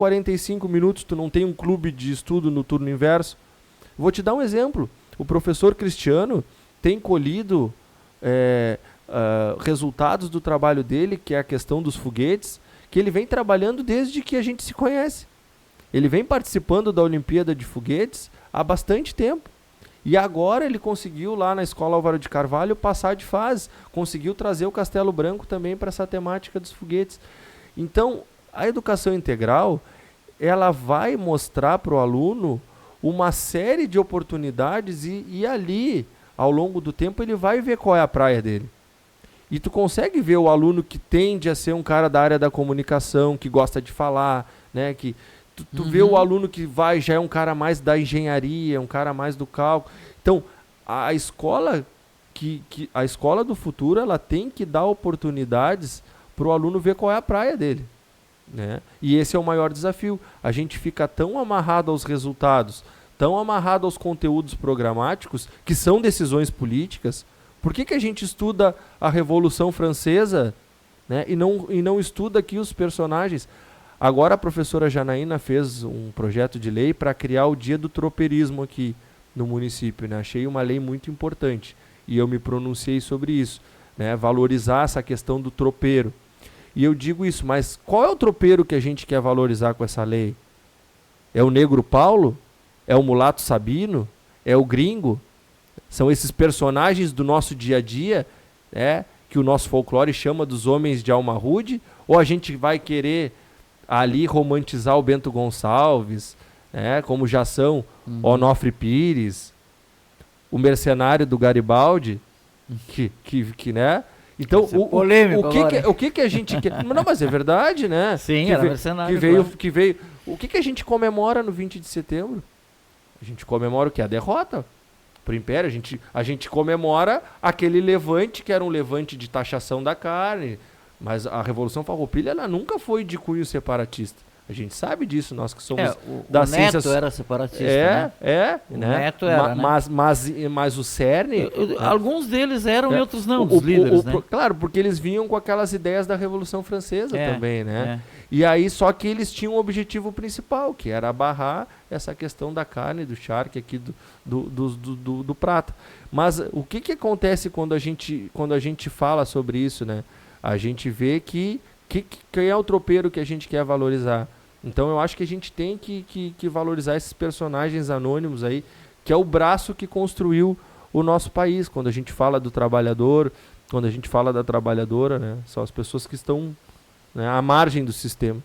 45 minutos, tu não tem um clube de estudo no turno inverso. Vou te dar um exemplo. O professor Cristiano tem colhido resultados do trabalho dele, que é a questão dos foguetes, que ele vem trabalhando desde que a gente se conhece. Ele vem participando da Olimpíada de Foguetes há bastante tempo. E agora ele conseguiu lá na Escola Álvaro de Carvalho passar de fase. Conseguiu trazer o Castelo Branco também para essa temática dos foguetes. Então, a educação integral, ela vai mostrar para o aluno uma série de oportunidades e ali, ao longo do tempo, ele vai ver qual é a praia dele. E tu consegue ver o aluno que tende a ser um cara da área da comunicação, que gosta de falar, né? Que tu vê o aluno que já é um cara mais da engenharia, um cara mais do cálculo. Então, a escola a escola do futuro, ela tem que dar oportunidades para o aluno ver qual é a praia dele, né? E esse é o maior desafio. A gente fica tão amarrado aos resultados, tão amarrado aos conteúdos programáticos, que são decisões políticas. Por que a gente estuda a Revolução Francesa, né, e não estuda aqui os personagens? Agora a professora Janaína fez um projeto de lei para criar o Dia do Tropeirismo aqui no município, né? Achei uma lei muito importante e eu me pronunciei sobre isso, né? Valorizar essa questão do tropeiro. E eu digo isso, mas qual é o tropeiro que a gente quer valorizar com essa lei? É o negro Paulo? É o mulato Sabino? É o gringo? São esses personagens do nosso dia a dia, né, que o nosso folclore chama dos homens de alma rude? Ou a gente vai querer ali romantizar o Bento Gonçalves, né, como já são Onofre Pires, o mercenário do Garibaldi, né? Então, o que a gente quer... Não, mas é verdade, né? Sim, era mercenário. Que veio... O que a gente comemora no 20 de setembro? A gente comemora o quê? A derrota pro Império. A gente comemora aquele levante, que era um levante de taxação da carne. Mas a Revolução Farroupilha, ela nunca foi de cunho separatista. A gente sabe disso, nós que somos da ciência... O Neto era separatista, né? O né? Neto era, mas o cerne... Alguns deles eram e outros não, os líderes, né? Claro, porque eles vinham com aquelas ideias da Revolução Francesa também, né? E aí, só que eles tinham um objetivo principal, que era barrar essa questão da carne, do charque aqui, do prata. Mas o que acontece quando a gente fala sobre isso, né? A gente vê quem é o tropeiro que a gente quer valorizar. Então eu acho que a gente tem que valorizar esses personagens anônimos aí, que é o braço que construiu o nosso país. Quando a gente fala do trabalhador, quando a gente fala da trabalhadora, né, são as pessoas que estão, né, à margem do sistema.